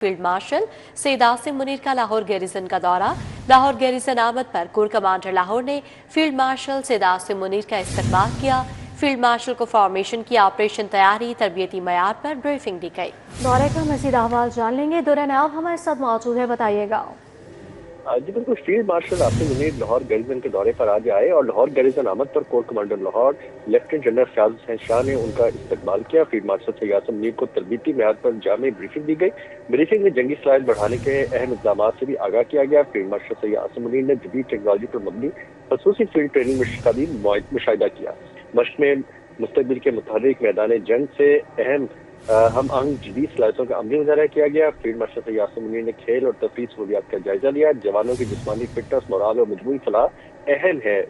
Field marshal Syed Asim Munir का Lahore garrison का दौरा। लाहौर गैरिसन आमद पर कोर कमांडर लाहौर ने फील्ड मार्शल सैयद आसिम मुनीर का इस्तकबाल किया। फील्ड मार्शल को फॉर्मेशन की ऑपरेशन तैयारी तरबियती मयार पर ब्रीफिंग दी गई। दौरे का मज़ीद अहवाल जान लेंगे। दौरान आप हमारे साथ मौजूद है, बताइएगा। जी बिल्कुल, field marshal Asim Munir Lahore garrison के दौरे पर आज आए और लाहौर गैरिसन आमद पर corps commander Lahore lieutenant general Fayyaz Hussain Shah ने उनका इस्तकबाल किया। फील्ड मार्शल सैयद आसिम मुनीर को तरबीती मैयार पर जामे ब्रीफिंग दी गई। ब्रीफिंग में जंगी सलाहियत बढ़ाने के अहम इक़दाम से भी आगाह किया गया। फील्ड मार्शल सैयद आसिम मुनीर ने जदीद टेक्नोलॉजी पर मबनी खसूसी फील्ड ट्रेनिंग मशक़ का भी मुशाहिदा किया। मशक़ में मुस्तक़बिल के मुतहर्रिक मैदान जंग से अहम हम अंग जदीद सलाहियतों का अमली मुजाहरा किया गया। फील्ड मार्शल सैयद आसिम मुनीर ने खेल और तफरीह सहूलियात का जायजा लिया। जवानों की जिस्मानी फिटनेस, मोराल और मजमूई फलाह अहम है,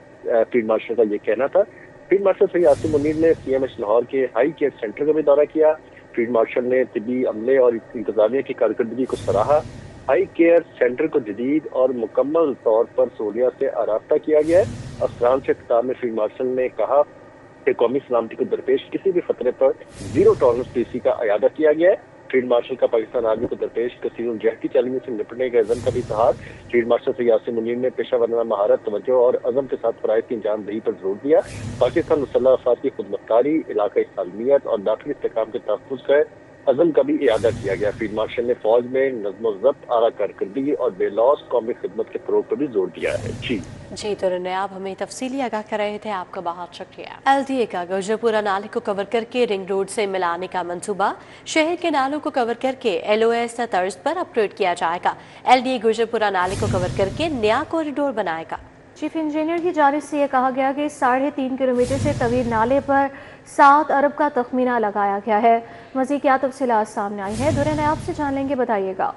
फील्ड मार्शल का ये कहना था। फील्ड मार्शल सैयद आसिम मुनीर ने CMH लाहौर के हाई केयर सेंटर का भी दौरा किया। फील्ड मार्शल ने तिब्बी अमले और इंतजामिया की कारकर्दगी को सराहा। हाई केयर सेंटर को जदीद और मुकम्मल तौर पर सहूलियात से आरास्ता किया गया है। अफसरान से खिताब में फील्ड मार्शल ने कहा कि कौमी सलामती को दरपेश किसी भी खतरे पर जीरो टॉलरेंस पॉलिसी का अयादा किया गया है। फील्ड मार्शल का पाकिस्तान आर्मी को दरपेश कसीरुल जहद की चैलेंज से निपटने के अज़म का भी इज़हार। फील्ड मार्शल सैयद आसिम मुनीर ने पेशा वराना महारत, तवज्जो और अज़म के साथ फ़राइज़ की अंजामदही पर जोर दिया। पाकिस्तान मुसल्लह अफ़वाज की खुदमुख्तारी, इलाकाई सालमियत और दाखिली इस्तेहकाम के तहफ़्फ़ुज़ का अज़म का भी इयादा किया गया। फील्ड मार्शल ने फौज में नज़्म व ज़ब्त, आला कारकर्दगी और बेलौस कौमी खिदमत के फ़रोग़ पर भी जोर दिया है। जी तो आप हमें तफसीली आगाह कर रहे थे, आपका बहुत शुक्रिया। LDA का गुजरपुरा नाले को कवर करके रिंग रोड से मिलाने का मंसूबा। शहर के नालों को कवर करके LOS तर्ज पर अपग्रेड किया जाएगा। LDA गुजरपुरा नाले को कवर करके नया कॉरिडोर बनाएगा। चीफ इंजीनियर की जानिब से यह कहा गया कि 3.5 किलोमीटर से तवील नाले पर 7 अरब का तखमीना लगाया गया है। मज़ीद क्या तफसीलात सामने आई है, दौरान आपसे जान लेंगे, बताइएगा।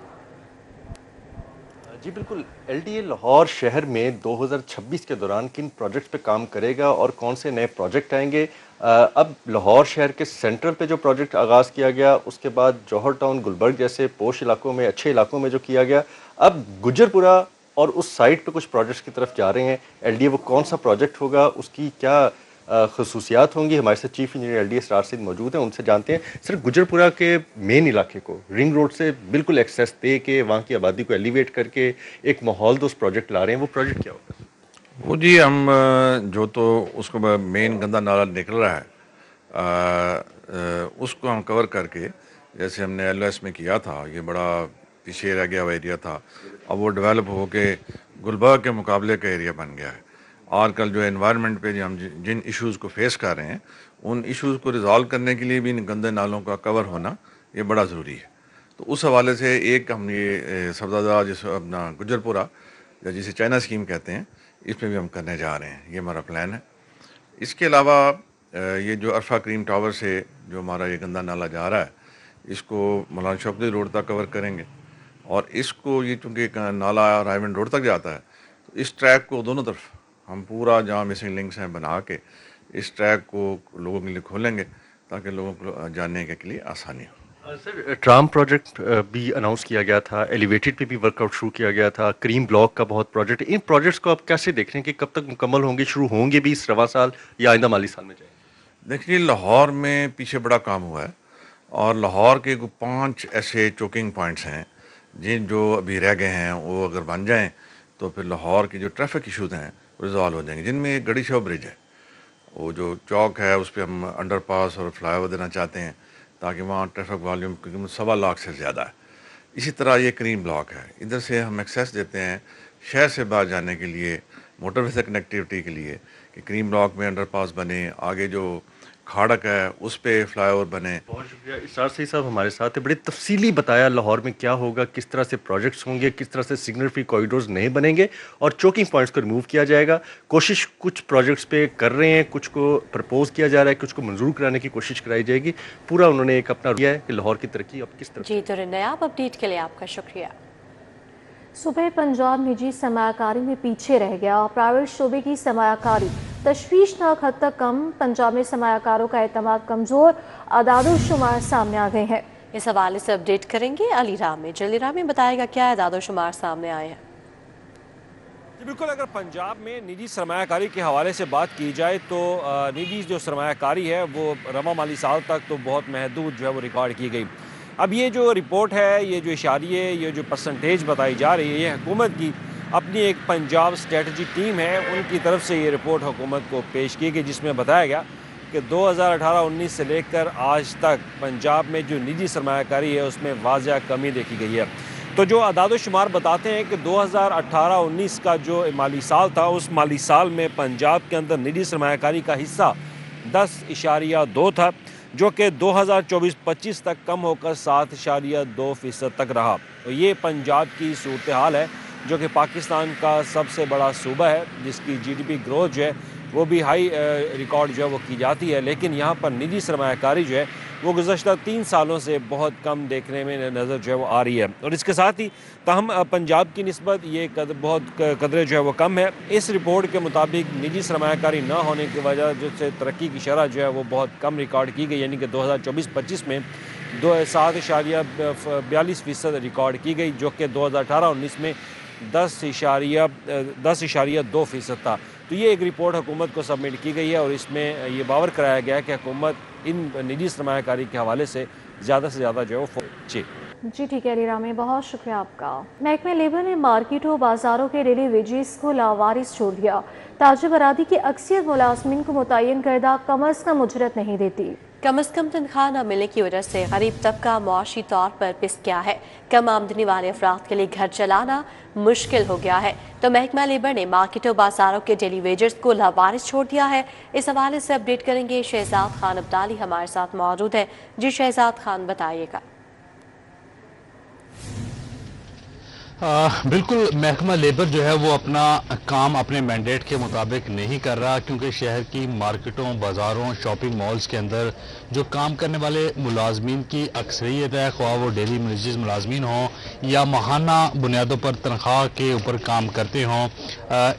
जी बिल्कुल, LDA लाहौर शहर में 2026 के दौरान किन प्रोजेक्ट्स पे काम करेगा और कौन से नए प्रोजेक्ट आएंगे। अब लाहौर शहर के सेंट्रल पे जो प्रोजेक्ट आगाज़ किया गया, उसके बाद जौहर टाउन, गुलबर्ग जैसे पोश इलाकों में, अच्छे इलाकों में जो किया गया, अब गुजरपुरा और उस साइड पे कुछ प्रोजेक्ट्स की तरफ जा रहे हैं। LDA वो कौन सा प्रोजेक्ट होगा, उसकी क्या खसूसियात होंगी। हमारे साथ चीफ इंजीनियर LDA इसरार सिंह मौजूद हैं, उनसे जानते हैं। सर, गुजरपुरा के मेन इलाके को रिंग रोड से बिल्कुल एक्सेस दे के वहाँ की आबादी को एलिवेट करके एक माहौल तो उस प्रोजेक्ट ला रहे हैं, वो प्रोजेक्ट क्या होगा? वो जी, हम जो तो उसको मेन गंदा नाला निकल रहा है, उसको हम कवर करके, जैसे हमने LOS में किया था, ये बड़ा पीछे रह गया हुआ एरिया था, अब वो डेवलप हो के गुलबर्ग के मुकाबले का एरिया बन गया है। और कल जो एनवायरनमेंट पे हम जिन इश्यूज़ को फेस कर रहे हैं, उन इश्यूज़ को रिजॉल्व करने के लिए भी इन गंदे नालों का कवर होना ये बड़ा ज़रूरी है। तो उस हवाले से एक हम ये सब्ज़ादा जिस अपना गुजरपुरा, या जिसे चाइना स्कीम कहते हैं, इसमें भी हम करने जा रहे हैं, ये हमारा प्लान है। इसके अलावा ये जो अरफा क्रीम टावर से जो हमारा ये गंदा नाला जा रहा है, इसको मौलाना शौकत रोड तक कवर करेंगे। और इसको ये चूँकि नाला रायमंड रोड तक जाता है, तो इस ट्रैक को दोनों तरफ हम पूरा जहाँ मिसिंग लिंक्स हैं बना के इस ट्रैक को लोगों के लिए खोलेंगे, ताकि लोगों को जानने के लिए आसानी हो। सर, ट्राम प्रोजेक्ट भी अनाउंस किया गया था, एलिवेटेड पे भी वर्कआउट शुरू किया गया था, क्रीम ब्लॉक का बहुत प्रोजेक्ट। इन प्रोजेक्ट्स को आप कैसे देख रहे हैं कि कब तक मुकम्मल होंगे, शुरू होंगे भी इस रवा साल या आइंदा माली साल में जाएंगे? देखिए, लाहौर में पीछे बड़ा काम हुआ है और लाहौर के 5 ऐसे चोकिंग पॉइंट्स हैं जो अभी रह गए हैं। वो अगर बन जाएँ तो फिर लाहौर की जो ट्रैफिक इशूज़ हैं रिजॉल्व हो जाएंगे, जिनमें गड़ी शो ब्रिज है, वो जो चौक है, उस पर हम अंडरपास और फ्लाईओवर देना चाहते हैं, ताकि वहाँ ट्रैफिक वॉल्यूम 1.25 लाख से ज़्यादा है। इसी तरह ये क्रीम ब्लॉक है, इधर से हम एक्सेस देते हैं शहर से बाहर जाने के लिए, मोटरवे से कनेक्टिविटी के लिए, कि क्रीम ब्लॉक में अंडरपास बने, आगे जो खाड़क है उस पर फ्लाईओवर बने। बहुत शुक्रिया। इसरार सिंह साहब हमारे साथ है, बड़े तफसीली बताया लाहौर में क्या होगा, किस तरह से प्रोजेक्ट्स होंगे, किस तरह से सिग्नल फ्री कॉरिडोर्स नहीं बनेंगे और चोकिंग पॉइंट्स को रिमूव किया जाएगा। कोशिश कुछ प्रोजेक्ट्स पे कर रहे हैं, कुछ को प्रपोज किया जा रहा है, कुछ को मंजूर कराने की कोशिश कराई जाएगी। पूरा उन्होंने एक अपना दिया है कि लाहौर की तरक्की अब किस तरह। जी तो आप अपडेट के लिए आपका शुक्रिया। सूबे पंजाब निजी सरमायाकारी में पीछे रह गया और प्राइवेट शोबे की सरमायाकारी तशवीशनाक हद तक कम। पंजाब में सरमायाकारों का एतमाद कमज़ोर, आदाद शुमार सामने आ गए हैं। इस हवाले से अपडेट करेंगे अली रामी। जल्दी रामी बताएगा क्या आदाद शुमार सामने आए हैं। बिल्कुल, अगर पंजाब में निजी सरमायाकारी के हवाले से बात की जाए तो निजी जो सरमायाकारी है वो रवा माली साल तक तो बहुत महदूद जो है वो रिकॉर्ड की गई। اب یہ جو رپورٹ ہے، یہ جو اشاریے، یہ جو پرسنٹیج بتائی جا رہی ہے، یہ حکومت کی اپنی ایک پنجاب اسٹریٹجی ٹیم ہے، ان کی طرف سے یہ رپورٹ حکومت کو پیش کی گئی، جس میں بتایا گیا کہ 2018-19 سے لے کر آج تک پنجاب میں جو نجی سرمایہ کاری ہے اس میں واضح کمی دیکھی گئی ہے۔ تو جو اعداد و شمار بتاتے ہیں کہ 2018-19 کا جو مالی سال تھا، اس مالی سال میں پنجاب کے اندر نجی سرمایہ کاری کا حصہ 10.2 تھا، جو کہ 2024-25 تک کم ہو کر 7.2% تک رہا۔ تو یہ پنجاب کی صورتحال ہے، جو کہ پاکستان کا سب سے بڑا صوبہ ہے، جس کی GDP گروتھ جو ہے وہ بھی ہائی ریکارڈ جو ہے وہ کی جاتی ہے، لیکن یہاں پر نجی سرمایہ کاری جو ہے وہ گزشتہ 3 سالوں سے بہت کم دیکھنے میں نظر جو ہے وہ آ رہی ہے۔ اور اس کے ساتھ ہی تاہم پنجاب کی نسبت یہ بہت قدرے جو ہے وہ کم ہے۔ اس رپورٹ کے مطابق نجی سرمایہ کاری نہ ہونے کی وجہ سے ترقی کی شرح جو ہے وہ بہت کم ریکارڈ کی گئی، یعنی کہ 2024-25 میں 7.42% ریکارڈ کی گئی، جو کہ 2018-19 میں 10.2% تھا۔ تو یہ ایک رپورٹ حکومت کو سبمٹ کی گئی ہے، اور اس میں یہ باور کرایا گیا ہے کہ حکومت ان نجی سرمایہ کاری کے حوالے سے زیادہ جو ہے وہ جی ٹھیک ہے علی رامی، بہت شکریہ آپ کا۔ محکمہ لیبر نے مارکیٹوں بازاروں کے ڈیلی ویجز کو لاوارث چھوڑ دیا۔ تاجر برادری کی اکثریت ملازمین کو متعین کردہ کم از کم اجرت نہیں دیتی۔ کم از کم تنخواہ نہ ملنے کی وجہ سے غریب طبقہ معاشی طور پر پس گیا ہے۔ کم آمدنی والے افراد کے لیے گھر چلانا مشکل ہو گیا ہے، تو محکمہ لیبر نے مارکیٹوں بازاروں کے ڈیلی ویجرز کو لاوارث چھوڑ دیا ہے۔ اس حوالے سے اپڈیٹ کریں گے شہزاد خان عبدالی ہمارے ساتھ موجود ہے۔ جی شہزاد خان، بتائیے گا۔ بالکل، محکمہ لیبر جو ہے وہ اپنا کام اپنے مینڈیٹ کے مطابق نہیں کر رہا، کیونکہ شہر کی مارکیٹوں، بازاروں، شاپنگ مالز کے اندر جو کام کرنے والے ملازمین کی اکثریت ہے، خواہ وہ ڈیلی ویجز ملازمین ہوں یا ماہانہ بنیادوں پر تنخواہ کے اوپر کام کرتے ہوں،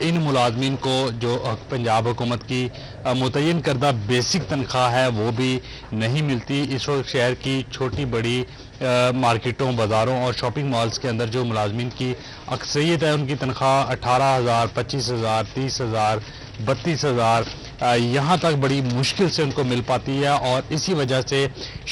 ان ملازمین کو جو پنجاب حکومت کی متعین کردہ بیسک تنخواہ ہے وہ بھی نہیں ملتی۔ اس وقت شہر کی چھوٹی بڑی مارکیٹوں، بازاروں اور شاپنگ مالز کے اندر جو ملازمین کی اکثریت ہے، ان کی تنخواہ 18,000، 25,000، 30,000، 32,000 یہاں تک بڑی مشکل سے ان کو مل پاتی ہے، اور اسی وجہ سے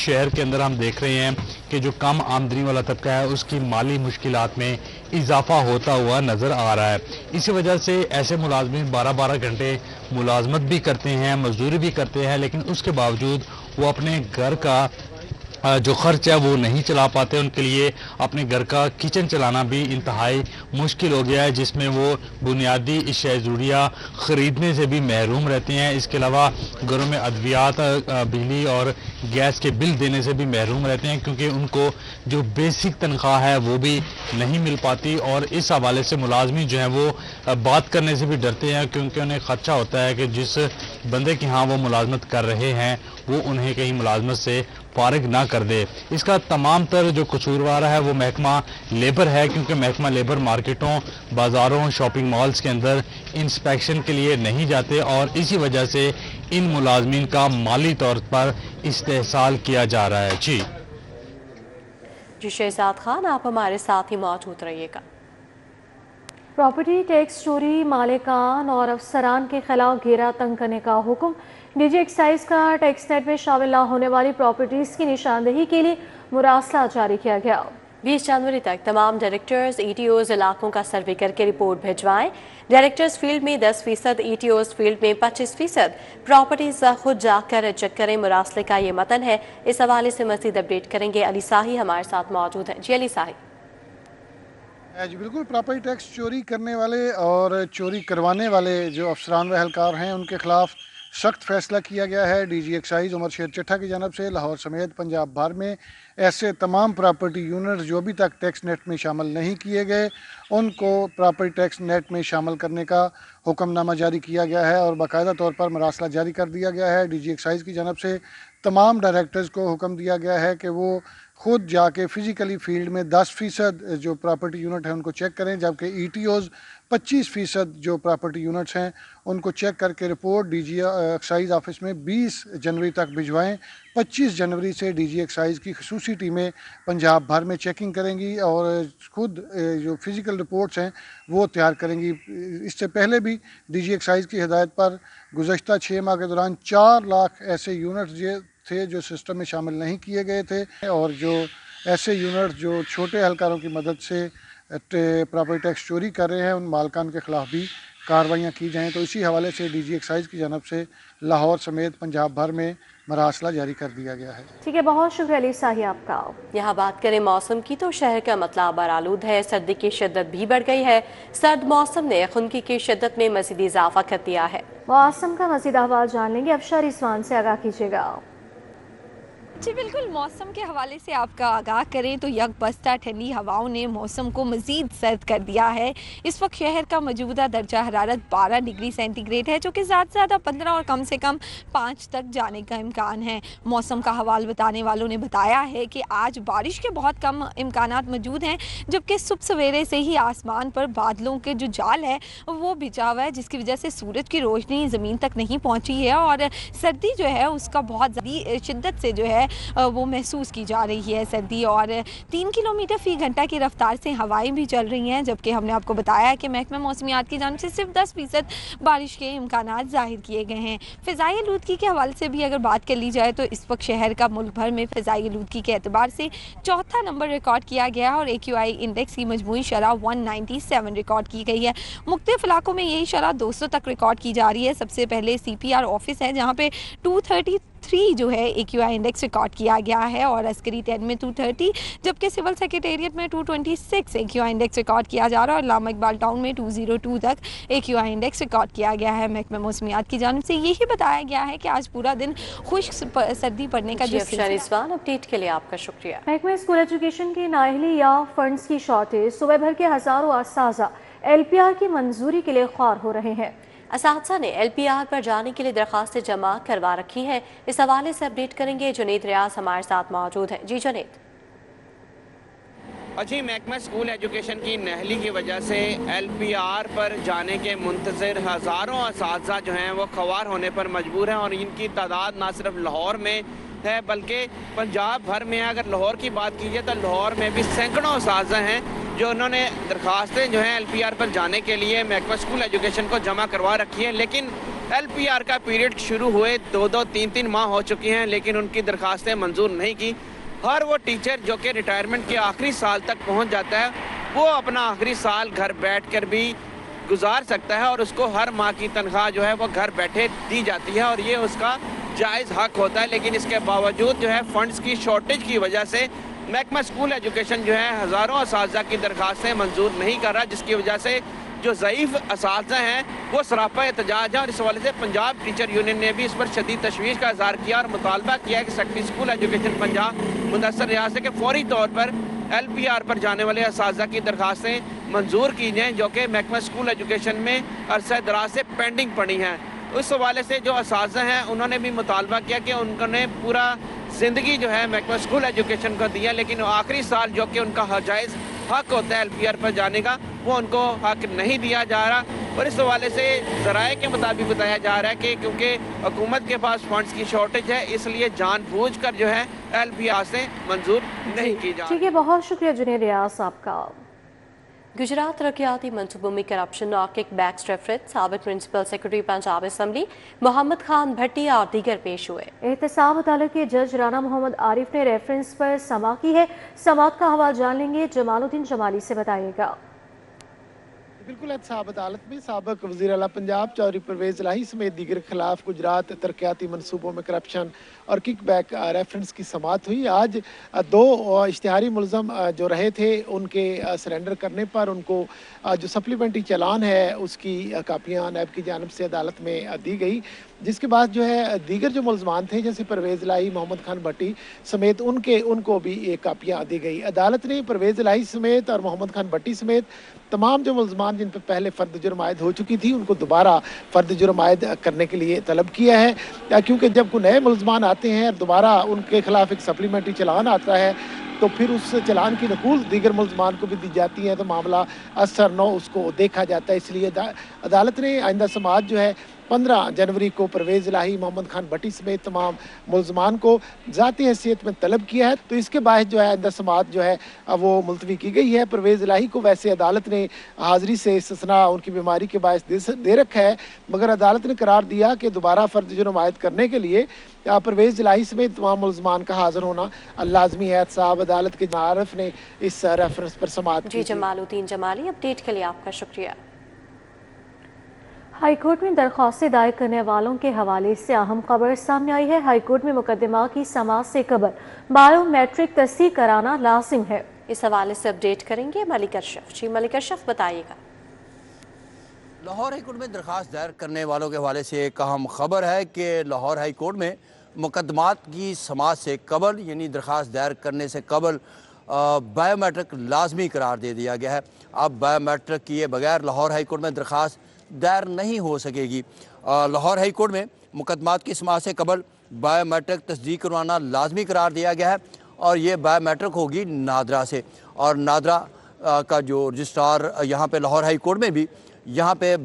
شہر کے اندر ہم دیکھ رہے ہیں کہ جو کم آمدنی والا طبقہ ہے اس کی مالی مشکلات میں اضافہ ہوتا ہوا نظر آ رہا ہے۔ اسی وجہ سے ایسے ملازمین 12 گھنٹے ملازمت بھی کرتے ہیں، مزدوری بھی کرتے ہیں، لیکن اس کے باوجود وہ اپنے گھر کا جو خرچ ہے وہ نہیں چلا پاتے۔ ان کے لیے اپنے گھر کا کچن چلانا بھی انتہائی مشکل ہو گیا ہے، جس میں وہ بنیادی اشیاء ضروریہ خریدنے سے بھی محروم رہتے ہیں۔ اس کے علاوہ گھروں میں ادویات، بجلی اور گیس کے بل دینے سے بھی محروم رہتے ہیں، کیونکہ ان کو جو بیسک تنخواہ ہے وہ بھی نہیں مل پاتی، اور اس حوالے سے ملازمین جو ہیں وہ بات کرنے سے بھی ڈرتے ہیں، کیونکہ انہیں خدشہ ہوتا ہے کہ جس بندے کے ہاں وہ ملازمت کر رہے ہیں وہ انہیں کہیں ملازمت سے فارغ نہ کر دے۔ اس کا تمام تر جو قصوروار ہے وہ محکمہ لیبر ہے، کیونکہ محکمہ لیبر مارکیٹوں، بازاروں، شاپنگ مالز کے اندر انسپیکشن کے لیے نہیں جاتے، اور اسی وجہ سے ان ملازمین کا مالی طور پر استحصال کیا جا رہا ہے۔ جی شہزاد خان، آپ ہمارے ساتھ ہی موجود رہیے گا۔ پراپرٹی ٹیکس چوری، مالکان اور افسران کے خلاف گھیرا تنگ کرنے کا حکم۔ ڈی جی ایکسائز کا ٹیکس نیٹ میں شامل نہ ہونے والی پراپرٹیز کی نشاندہی کے لیے مراسلہ جاری کیا گیا۔ 20 جنوری تک تمام ڈائریکٹرز ETOs علاقوں کا سروے کر کے رپورٹ بھیجوائیں۔ ڈائریکٹرز فیلڈ میں 10%، ETOs فیلڈ میں 25%۔ پراپرٹیز خود جا کر چیک کریں۔ مراسلے کا یہ متن ہے۔ اس حوالے سے مزید اپڈیٹ کریں گے علی ساہی ہمارے ساتھ موجود ہیں۔ جی علی ساہی۔ جی بالکل، پراپرٹی ٹیکس چوری کرنے والے اور چوری کروانے والے جو افسران و اہلکار ہیں ان کے خلاف سخت فیصلہ کیا گیا ہے۔ ڈی جی ایکسائز عمر شیر چٹھا کی جانب سے لاہور سمیت پنجاب بھر میں ایسے تمام پراپرٹی یونٹس جو ابھی تک ٹیکس نیٹ میں شامل نہیں کیے گئے ان کو پراپرٹی ٹیکس نیٹ میں شامل کرنے کا حکم نامہ جاری کیا گیا ہے، اور باقاعدہ طور پر مراسلہ جاری کر دیا گیا ہے۔ ڈی جی ایکسائز کی جانب سے تمام ڈائریکٹرز کو حکم دیا گیا ہے کہ وہ خود جا کے فزیکلی فیلڈ میں 10% جو پراپرٹی یونٹ ہیں ان کو چیک کریں، جبکہ ETOs 25% جو پراپرٹی یونٹس ہیں ان کو چیک کر کے report D G excise office میں 20 جنوری تک بھجوائیں۔ 25 جنوری سے ڈی جی ایکسائز کی خصوصی ٹیمیں پنجاب بھر میں چیکنگ کریں گی اور خود جو فزیکل رپورٹس ہیں وہ تیار کریں گی۔ اس سے پہلے بھی ڈی جی ایکسائز کی ہدایت پر گزشتہ 6 ماہ کے دوران 4 لاکھ ایسے یونٹس تھے جو سسٹم میں شامل نہیں کیے گئے تھے، اور جو ऐसे यूनिट जो छोटे एहलकारों की मदद से प्रॉपर्टी टैक्स चोरी कर रहे हैं उन मालकान के ख़िलाफ़ भी कार्रवाइयाँ की जाएँ। तो इसी हवाले से DG एक्साइज़ की जानब से लाहौर समेत पंजाब भर में मरासला जारी कर दिया गया है। ठीक है, बहुत शुक्रिया अली साही आपका। यहाँ बात करें मौसम की तो शहर का मतला आलूद है, सर्दी की शिद्दत भी बढ़ गई है। सर्द मौसम ने खुनकी की शिद्दत में मज़ीद इजाफा कर दिया है। मौसम का मज़ीद अहवाल जान लेंगे, अफशा रिजवान से आगाह कीजिएगा। जी बिल्कुल, मौसम के हवाले से आपका आगाह करें तो यकबस्ता ठंडी हवाओं ने मौसम को मज़ीद सर्द कर दिया है। इस वक्त शहर का मौजूदा दर्जा हरारत 12 डिग्री सेंटीग्रेड है, जो कि ज़्यादा से ज़्यादा 15 और कम से कम 5 तक जाने का इम्कान है। मौसम का हवाल बताने वालों ने बताया है कि आज बारिश के बहुत कम इम्कानात मौजूद हैं, जबकि सुबह सवेरे से ही आसमान पर बादलों के जो जाल है वो बिछा हुआ है, जिसकी वजह से सूरज की रोशनी ज़मीन तक नहीं पहुँची है और सर्दी जो है उसका बहुत ज़्यादा शिद्दत से जो है वो महसूस की जा रही है सर्दी। और 3 किलोमीटर फ़ी घंटा की रफ्तार से हवाएं भी चल रही हैं, जबकि हमने आपको बताया कि महकमा मौसमियात की जानिब से सिर्फ 10% बारिश के इम्कानात ज़ाहिर किए गए हैं। फ़िज़ाई आलूदगी के हवाले से भी अगर बात कर ली जाए तो इस वक्त शहर का मुल्क भर में फ़िज़ाई आलूदगी के एतबार से 4था नंबर रिकॉर्ड किया गया है और AQI इंडेक्स की मजमूई शरह 197 रिकॉर्ड की गई है। मुख्तलिफ इलाकों में यही शरह 200 तक रिकॉर्ड की जा रही है। सबसे पहले CPR ऑफिस है जहाँ पे 233 जो है AQI इंडेक्स रिकॉर्ड किया गया है और अस्करी 10 में 230, जबकि सिविल सेक्रेटेरिएट में 226 AQI इंडेक्स रिकॉर्ड किया जा रहा है और लामा इकबाल टाउन में 202 तक AQI इंडेक्स रिकॉर्ड किया गया है। महकमा मौसमियात की जानिब से यही बताया गया है कि आज पूरा दिन खुश्क सर्दी पड़ने का जो रिजवान, अपडेट के लिए आपका शुक्रिया। महकमा स्कूल एजुकेशन की नाअहली या फंड्स की शॉर्टेज, सुबह भर के हज़ारों असातिज़ा LPR की मंजूरी के लिए ख्वार हो रहे हैं। असातिज़ा ने LPR पर जाने के लिए दरख्वास्तें जमा करवा रखी हैं। इस हवाले से अपडेट करेंगे जुनेद रियाज हमारे साथ मौजूद हैं। जी जुनेद। जी, महकमा स्कूल एजुकेशन की नहली की वजह से LPR पर जाने के मुंतज़िर हज़ारों असातिज़ा जो हैं वो ख्वार होने पर मजबूर हैं और इनकी तादाद ना सिर्फ लाहौर में है बल्कि पंजाब भर में है। अगर लाहौर की बात कीजिए तो लाहौर में भी सैकड़ों असातिज़ा हैं जो उन्होंने दरख्वास्तें जो हैं LPR पर जाने के लिए महकमा स्कूल एजुकेशन को जमा करवा रखी हैं, लेकिन LPR का पीरियड शुरू हुए 2-2, 3-3 माह हो चुकी हैं, लेकिन उनकी दरख्वास्तें मंजूर नहीं की। हर वो टीचर जो कि रिटायरमेंट के आखिरी साल तक पहुंच जाता है वो अपना आखिरी साल घर बैठकर भी गुजार सकता है और उसको हर माह की तनख्वाह जो है वो घर बैठे दी जाती है और ये उसका जायज़ हक होता है। लेकिन इसके बावजूद जो है फंड्स की शॉर्टेज की वजह से महकमा स्कूल एजुकेशन जो है हज़ारों असातिज़ा की दरख्वास्तें मंजूर नहीं कर रहा, जिसकी वजह से जो ज़ईफ़ असातिज़ा हैं वो सरापा एहतजाज है। और इस हवाले से पंजाब टीचर यूनियन ने भी इस पर शदीद तशवीश का इज़हार किया और मुतालबा किया है कि secretary school education Punjab Mudassar रियासत के फौरी तौर पर LPR पर जाने वाले असातिज़ा की दरख्वास्तें मंजूर की जाएँ जो कि महकमा स्कूल एजुकेशन में अरसा दराज से पेंडिंग पड़ी हैं। उस हवाले से जो असातिज़ा हैं उन्होंने भी मुतालबा किया कि उन्होंने पूरा ज़िंदगी जो है महकमा स्कूल एजुकेशन को दिया, लेकिन आखिरी साल जो कि उनका जायज़ हक होता है LPR पर जाने का वो उनको हक नहीं दिया जा रहा। और इस हवाले से ज़राए के मुताबिक बताया जा रहा है कि क्योंकि हुकूमत के पास फंड्स की शॉर्टेज है इसलिए जानबूझकर जो है LPR से मंजूर नहीं की जा रही। ठीक है, बहुत शुक्रिया जुनेद रियाज आपका। गुजरात तरक्याती मनसूबों में करप्शन और किक बैक्स रेफरेंस साबिक principal secretary Punjab assembly Mohammad Khan Bhatti और दीगर पेश हुए। एहतसाब अदालत के जज राना मोहम्मद आरिफ ने रेफरेंस पर समा की है। समात का हवाला जान लेंगे, जमालुद्दीन जमाली से बताइएगा। बिल्कुल, एहतसाब अदालत में साबिक वज़ीर आला पंजाब चौधरी परवेज़ इलाही समेत दीगर खिलाफ गुजरात तरक्याती मनसूबों में करप्शन और किक बैक रेफरेंस की समात हुई। आज 2 इश्तिहारी मुलज़म जो रहे थे उनके सरेंडर करने पर उनको जो सप्लीमेंट्री चालान है उसकी कापियाँ नैब की जानिब से अदालत में दी गई, जिसके बाद जो है दीगर जो मुलजमान थे जैसे परवेज़ इलाही, मोहम्मद खान भट्टी समेत उनको भी ये कापियाँ दी गई। अदालत ने परवेज़ इलाही समेत और मोहम्मद खान भट्टी समेत तमाम जो मुलजमान जिन पर पहले फ़र्द जुर्म आयद हो चुकी थी उनको दोबारा फ़र्द जुर्म आयद करने के लिए तलब किया है, क्योंकि जब कोई नए मुलजमान आते हैं और दोबारा उनके खिलाफ एक सप्लीमेंट्री चालान आता है तो फिर उस चालान की नकूल दीगर मुलजमान को भी दी जाती है तो मामला असर न उसको देखा जाता है। इसलिए अदालत ने आइंदा समाज जो है 15 जनवरी को परवेज इलाही, मोहम्मद खान भट्टी समेत तमाम मुलजमान को ज़ाती हैसियत में तलब किया है। तो इसके बायस जो है आइंदा समाअत जो है वो मुलतवी की गई है। परवेज इलाही को वैसे अदालत ने हाजिरी से इस्तिस्ना उनकी बीमारी के बायस दे रखा है, मगर अदालत ने करार दिया कि दोबारा फर्द जुर्म आयद करने के लिए परवेज इलाही समेत तमाम मुलजमान का हाजिर होना लाजमी है। साहब अदालत के आरफ ने इस रेफरेंस पर समाअत जी जमालुद्दीन जमाली, अपडेट के लिए आपका शुक्रिया। हाईकोर्ट में दरख्वास्तें दायर करने वालों के हवाले से अहम खबर सामने आई है। हाईकोर्ट में मुकदमा की समाअत से कबल बायोमेट्रिक तस्दीक कराना लाजिम है। इस हवाले से अपडेट करेंगे मलिक अशरफ। जी मलिक अशरफ, बताइएगा। लाहौर हाईकोर्ट में दरख्वास्त दायर करने वालों के हवाले से एक अहम खबर है कि लाहौर हाईकोर्ट में मुकदमात की समाअत से कबल यानी दरख्वास्त दायर करने से कबल बायोमेट्रिक लाजमी करार दे दिया गया है। अब बायोमेट्रिक किए बगैर लाहौर हाईकोर्ट में दरख्वास्त दायर नहीं हो सकेगी। लाहौर हाई कोर्ट में मुकदमात की समाअत से कबल बायोमेट्रिक तस्दीक करवाना लाजमी करार दिया गया है और ये बायोमेट्रिक होगी नादरा से। और नादरा का जो रजिस्ट्रार यहाँ पे लाहौर हाई कोर्ट में भी यहाँ पे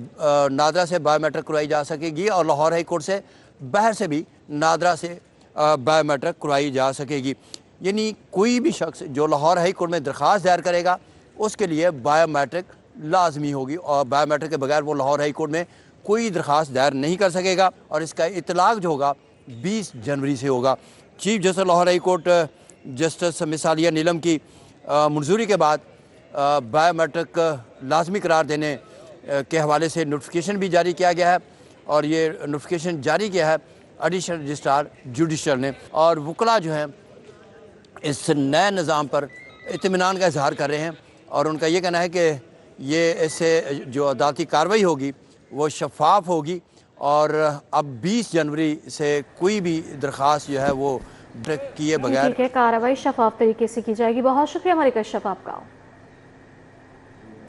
नादरा से बायोमेट्रिक करवाई जा सकेगी और लाहौर हाई कोर्ट से बाहर से भी नादरा से बायोमेट्रिक करवाई जा सकेगी। यानी कोई भी शख्स जो लाहौर हाई कोर्ट में दरख्वास्त दायर करेगा उसके लिए बायोमेट्रिक लाजमी होगी और बायोमेट्रिक के बगैर वो लाहौर हाई कोर्ट में कोई दरख्वास्त दायर नहीं कर सकेगा और इसका इतलाक जो होगा 20 जनवरी से होगा। Chief justice Lahore high court justice मिसालिया नीलम की मंजूरी के बाद बायोमेट्रिक लाजमी करार देने के हवाले से नोटिफिकेशन भी जारी किया गया है और ये नोटिफिकेशन जारी किया है एडिशनल रजिस्ट्रार जुडिशल ने। और वकला जो हैं इस नए निज़ाम पर इत्मीनान का इजहार कर रहे हैं और उनका ये कहना है कि ये इससे जो अदालती कार्रवाई होगी वो शफाफ होगी और अब 20 जनवरी से कोई भी दरख्वास्त जो है वो किए बगैर ठीक है, कार्रवाई शफाफ तरीके से की जाएगी। बहुत शुक्रिया मलिक अशरफ आपका।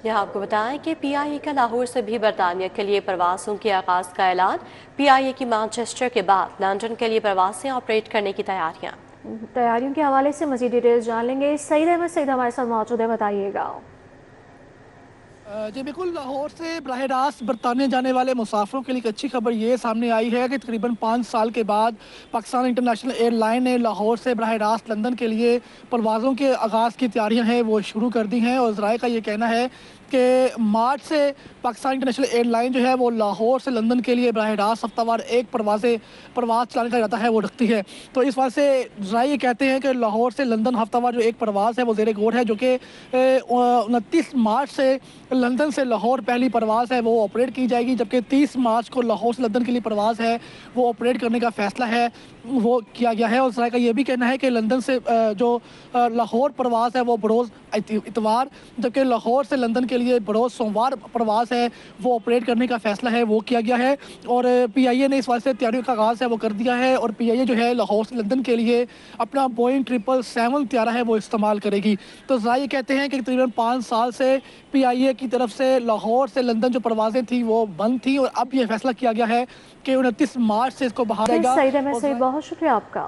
यहाँ आपको बताएं कि PIA का लाहौर से भी बरतानिया के लिए प्रवासों के आगाज का ऐलान। PIA की मैनचेस्टर के बाद लंदन के लिए प्रवासें ऑपरेट करने की तैयारियों के हवाले से मज़ीद डिटेल्स जान लेंगे। सईद अहमद सईद हमारे साथ मौजूद है, बताइएगा। जी बिल्कुल, लाहौर से बराह रास्त बरतानिया जाने वाले मुसाफिरों के लिए एक अच्छी खबर ये सामने आई है कि तकरीबन 5 साल के बाद पाकिस्तान इंटरनेशनल एयरलाइन ने लाहौर से बराह रास्त लंदन के लिए परवाज़ों के आगाज़ की तैयारियां हैं वो शुरू कर दी हैं। और ज़राए का ये कहना है कि मार्च से पाकिस्तान इंटरनेशनल एयरलाइन जो है वो लाहौर से लंदन के लिए बराह रास्त हफ्तावार एक प्रवास चलाने का इरादा है वो रखती है। तो इस वजह से ज़राए ये कहते हैं कि लाहौर से लंदन हफ्तावार जो एक प्रवास है वो ज़ेर गौर है, जो कि 29 मार्च से लंदन से लाहौर पहली परवाज़ है वो ऑपरेट की जाएगी, जबकि 30 मार्च को लाहौर से लंदन के लिए परवाज़ है वो ऑपरेट करने का फ़ैसला है वो किया गया है। और ज़राए का ये भी कहना है कि लंदन से जो लाहौर परवाज़ है वो बरोज़ इतवार, जबकि लाहौर से लंदन के लिए बरोज़ सोमवार परवाज़ है वो ऑपरेट करने का फ़ैसला है वो किया गया है। और PIA ने इस वजह से तैयारियों का आगाज़ है वो कर दिया है और PIA जो है लाहौर से लंदन के लिए अपना बोइंग 777 तैयारा है वो इस्तेमाल करेगी। तो ज़राए कहते हैं कि तकरीबन 5 साल से PIA की तरफ से लाहौर से लंदन जो परवाज़ें थी वो बंद थी और अब ये फैसला किया गया है कि 29 मार्च से इसको बहाल जाएगा। बहुत शुक्रिया आपका।